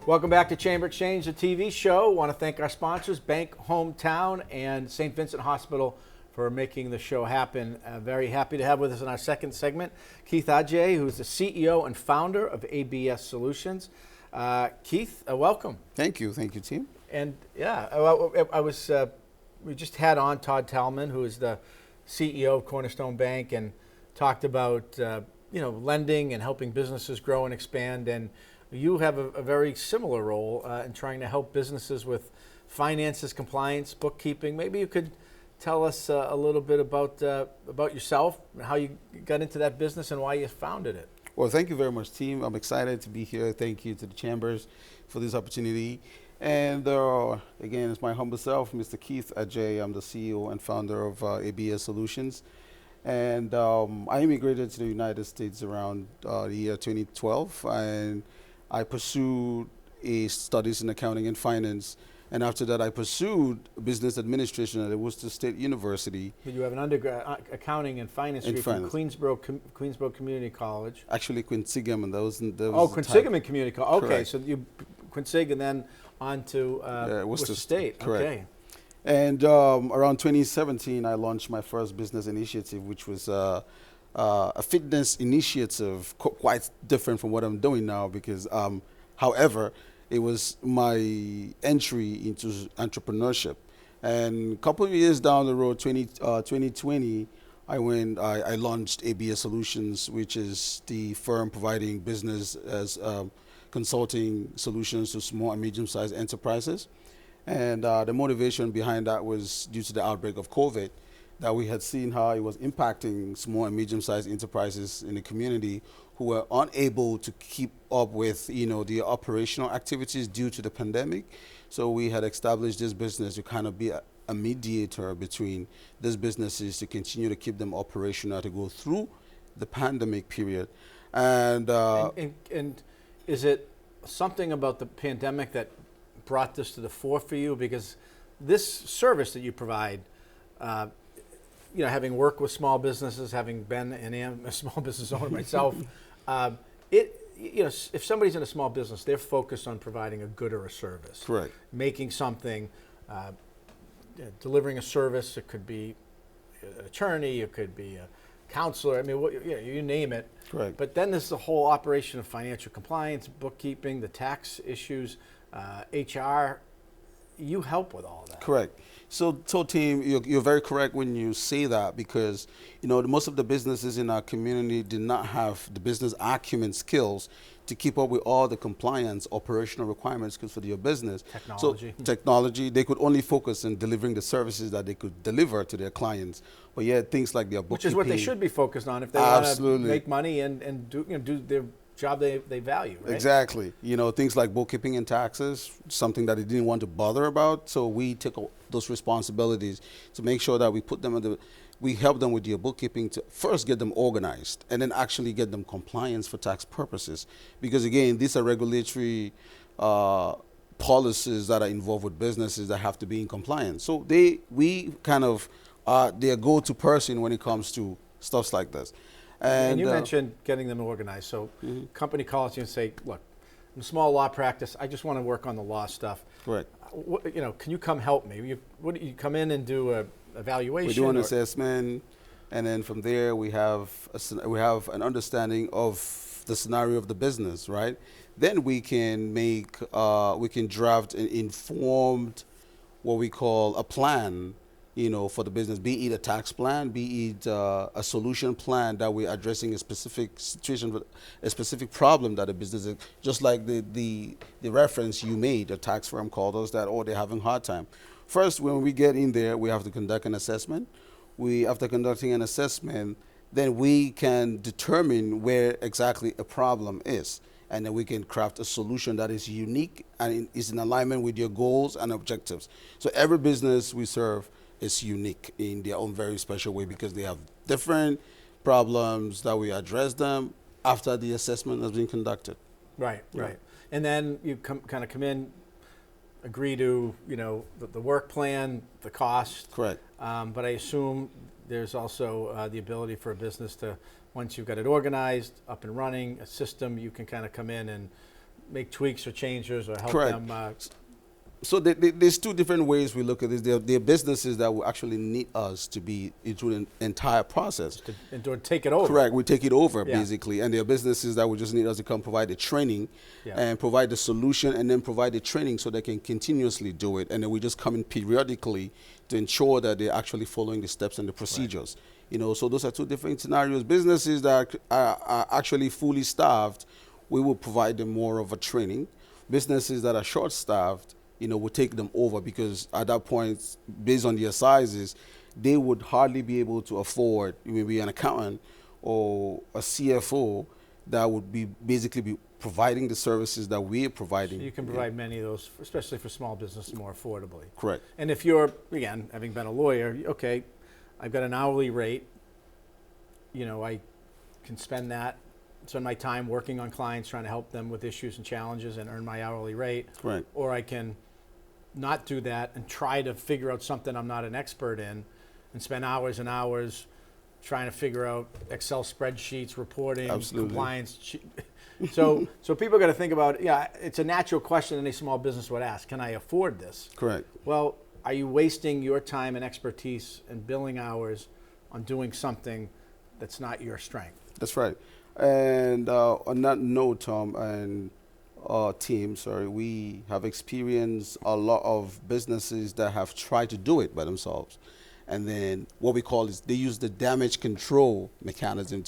Welcome back to Chamber Exchange, the TV show. Want to thank our sponsors, Bank Hometown and St. Vincent Hospital, for making the show happen. Very happy to have with us in our second segment, Keith Ajeh, who's the CEO and founder of ABS Solutions. Keith, welcome. Thank you, team. And yeah, we just had on Todd Talman, who is the CEO of Cornerstone Bank, and talked about lending and helping businesses grow and expand. And you have a very similar role in trying to help businesses with finances, compliance, bookkeeping. Maybe you could tell us a little bit about yourself, how you got into that business and why you founded it. Well, thank you very much, team. I'm excited to be here. Thank you to the Chambers for this opportunity. And again, it's my humble self, Mr. Keith Ajeh. I'm the CEO and founder of ABS Solutions. And I immigrated to the United States around the year 2012. And I pursued studies in accounting and finance. And after that, I pursued business administration at the Worcester State University. But you have an undergrad accounting and finance degree from Queensborough Community College. Actually, Quinsigham, and that was Quinsigham and Community College. Okay, Correct. so you Quinsigham and then on to Worcester State. Correct. Okay. And around 2017, I launched my first business initiative, which was a fitness initiative, quite different from what I'm doing now because, however, it was my entry into entrepreneurship. And a couple of years down the road, 2020, I launched ABS Solutions, which is the firm providing business as consulting solutions to small and medium-sized enterprises. And the motivation behind that was due to the outbreak of COVID, that we had seen how it was impacting small and medium-sized enterprises in the community who were unable to keep up with, the operational activities due to the pandemic. So we had established this business to kind of be a mediator between these businesses to continue to keep them operational to go through the pandemic period. And is it something about the pandemic that brought this to the fore for you? Because this service that you provide, having worked with small businesses, having been a small business owner myself, if somebody's in a small business, they're focused on providing a good or a service. Correct. Making something, delivering a service. It could be an attorney, it could be a counselor. I mean, you name it. Correct. But then there's the whole operation of financial compliance, bookkeeping, the tax issues, HR. You help with all that. Correct. So team, you're very correct when you say that because, most of the businesses in our community did not have the business acumen skills to keep up with all the compliance operational requirements for your business. Technology, they could only focus on delivering the services that they could deliver to their clients. But yet things like their bookkeeping. Which is what they should be focused on if they want to make money and do their job they value, right? Exactly. Things like bookkeeping and taxes, something that they didn't want to bother about. So we took those responsibilities to make sure that we put them we help them with their bookkeeping to first get them organized and then actually get them compliance for tax purposes. Because again, these are regulatory policies that are involved with businesses that have to be in compliance. So we kind of are their go-to person when it comes to stuff like this. And you mentioned getting them organized. So company calls you and say, look, I'm a small law practice. I just want to work on the law stuff. Correct. Can you come help me? You come in and do a evaluation? We do an assessment, and then from there we have an understanding of the scenario of the business, right? Then we can draft an informed, what we call a plan, for the business, be it a tax plan, be it a solution plan that we're addressing a specific situation, a specific problem that a business is, just like the reference you made, a tax firm called us that, they're having a hard time. First, when we get in there, we have to conduct an assessment. After conducting an assessment, then we can determine where exactly a problem is. And then we can craft a solution that is unique and is in alignment with your goals and objectives. So every business we serve is unique in their own very special way because they have different problems that we address them after the assessment has been conducted. Right. And then you kind of come in, agree to the work plan, the cost. Correct. But I assume there's also the ability for a business to, once you've got it organized, up and running, a system, you can kind of come in and make tweaks or changes or help Correct. them. So there's two different ways we look at this. There are businesses that will actually need us to be into the entire process. To take it over. Correct. We take it over, Yeah. basically. And there are businesses that will just need us to come provide the training Yeah. and provide the solution and then provide the training so they can continuously do it. And then we just come in periodically to ensure that they're actually following the steps and the procedures. You know, so those are two different scenarios. Businesses that are actually fully staffed, we will provide them more of a training. Businesses that are short-staffed, you know, we'll take them over because at that point, based on their sizes, they would hardly be able to afford maybe an accountant or a CFO that would be basically be providing the services that we're providing. So you can provide many of those, especially for small business, more affordably. Correct. And if you're, again, having been a lawyer, okay, I've got an hourly rate. You know, I can spend my time working on clients, trying to help them with issues and challenges and earn my hourly rate. Right. Or I can not do that and try to figure out something I'm not an expert in and spend hours and hours trying to figure out Excel spreadsheets, reporting, Absolutely. compliance. So people got to think about, it's a natural question any small business would ask, can I afford this? Correct. Well, are you wasting your time and expertise and billing hours on doing something that's not your strength? That's right. And on that note, Tom and team, we have experienced a lot of businesses that have tried to do it by themselves. And then what we call is they use the damage control mechanism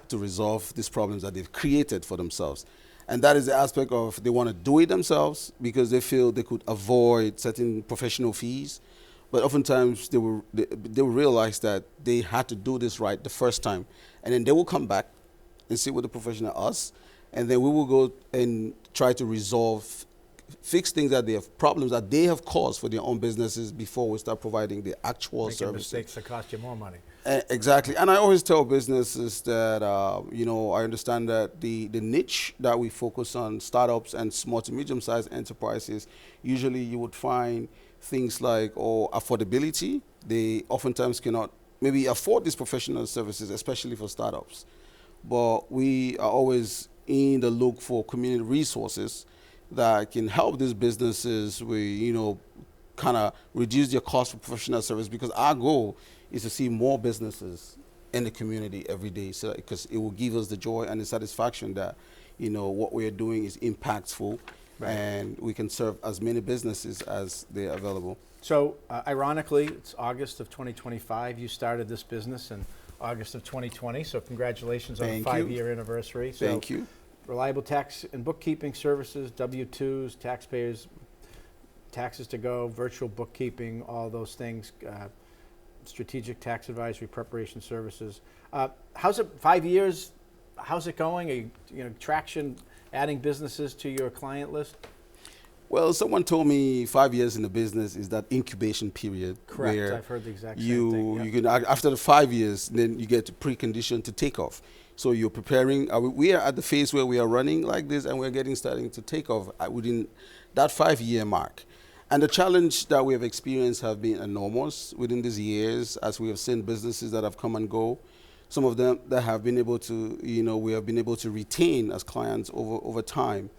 to resolve these problems that they've created for themselves. And that is the aspect of they want to do it themselves because they feel they could avoid certain professional fees. But oftentimes they will realize that they had to do this right the first time. And then they will come back and sit with the professional, us, and then we will go and try to fix things that they have, problems that they have caused for their own businesses before we start providing the actual Making services. mistakes that cost you more money. Exactly. And I always tell businesses that, I understand that the niche that we focus on, startups and small to medium-sized enterprises, usually you would find things like affordability. They oftentimes cannot maybe afford these professional services, especially for startups. But we are always in the look for community resources that can help these businesses with, kind of reduce their cost for professional service, because our goal is to see more businesses in the community every day, so because it will give us the joy and the satisfaction that, what we are doing is impactful. Right. And we can serve as many businesses as they're available. So ironically, it's August of 2025. You started this business in August of 2020. So congratulations on the 5-year anniversary. So Thank you. Reliable tax and bookkeeping services, W-2s, taxpayers, taxes to go, virtual bookkeeping, all those things, strategic tax advisory, preparation services. How's it, 5 years, how's it going? Are you, traction, adding businesses to your client list? Well, someone told me 5 years in the business is that incubation period. Correct, where I've heard the exact same thing. Yep. You can, after the 5 years, then you get to precondition to take off. So you're preparing. We are at the phase where we are running like this, and we're starting to take off within that 5-year mark. And the challenge that we have experienced have been enormous within these years, as we have seen businesses that have come and go. Some of them that have been able to, we have been able to retain as clients over time.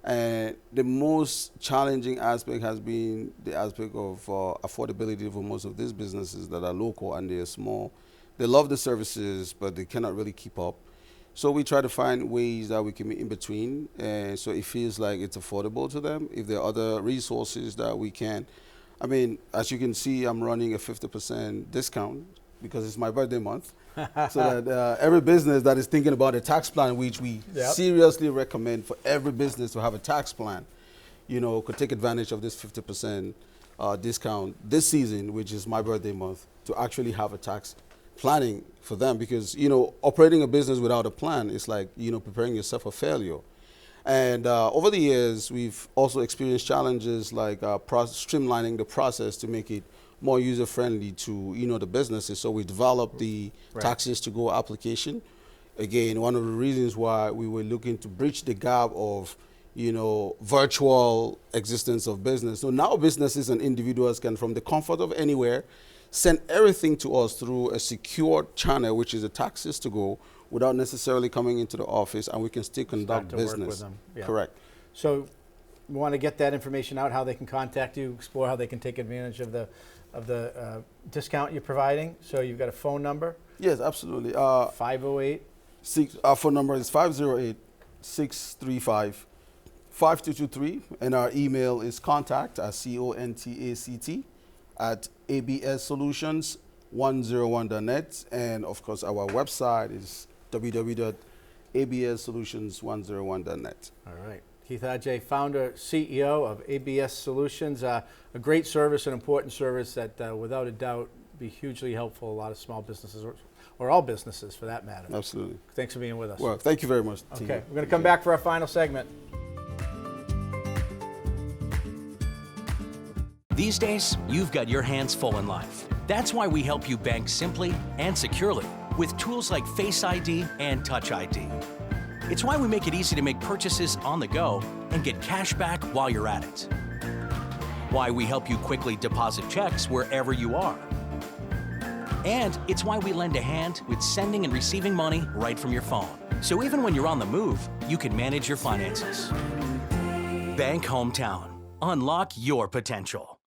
And the most challenging aspect has been the aspect of affordability for most of these businesses that are local and they're small. They love the services, but they cannot really keep up. So we try to find ways that we can be in between, and so it feels like it's affordable to them. If there are other resources that we can, as you can see, I'm running a 50% discount because it's my birthday month. So that every business that is thinking about a tax plan, which we seriously recommend for every business to have a tax plan, could take advantage of this 50% discount this season, which is my birthday month, to actually have a tax planning for them. Because, operating a business without a plan is like, preparing yourself for failure. And over the years, we've also experienced challenges like streamlining the process to make it more user-friendly to, the businesses. So we developed the taxes to go application. Again, one of the reasons why we were looking to bridge the gap of, virtual existence of business. So now businesses and individuals can, from the comfort of anywhere, send everything to us through a secure channel, which is a taxes to go, without necessarily coming into the office, and we can still conduct business. Work with them. Yeah. Correct. So we want to get that information out, how they can contact you, explore how they can take advantage of the discount you're providing. So you've got a phone number, Yes, absolutely. 508. Our phone number is 508-635-5223, and our email is contact at abssolutions101.net, and of course our website is www.abssolutions101.net. All right. Keith Ajeh, founder, CEO of ABS Solutions, a great service, an important service that without a doubt be hugely helpful to a lot of small businesses, or all businesses for that matter. Absolutely. Thanks for being with us. Well, thank you very much, team. Okay, we're going to come back for our final segment. These days, you've got your hands full in life. That's why we help you bank simply and securely with tools like Face ID and Touch ID. It's why we make it easy to make purchases on the go and get cash back while you're at it. Why we help you quickly deposit checks wherever you are. And it's why we lend a hand with sending and receiving money right from your phone. So even when you're on the move, you can manage your finances. Bank Hometown. Unlock your potential.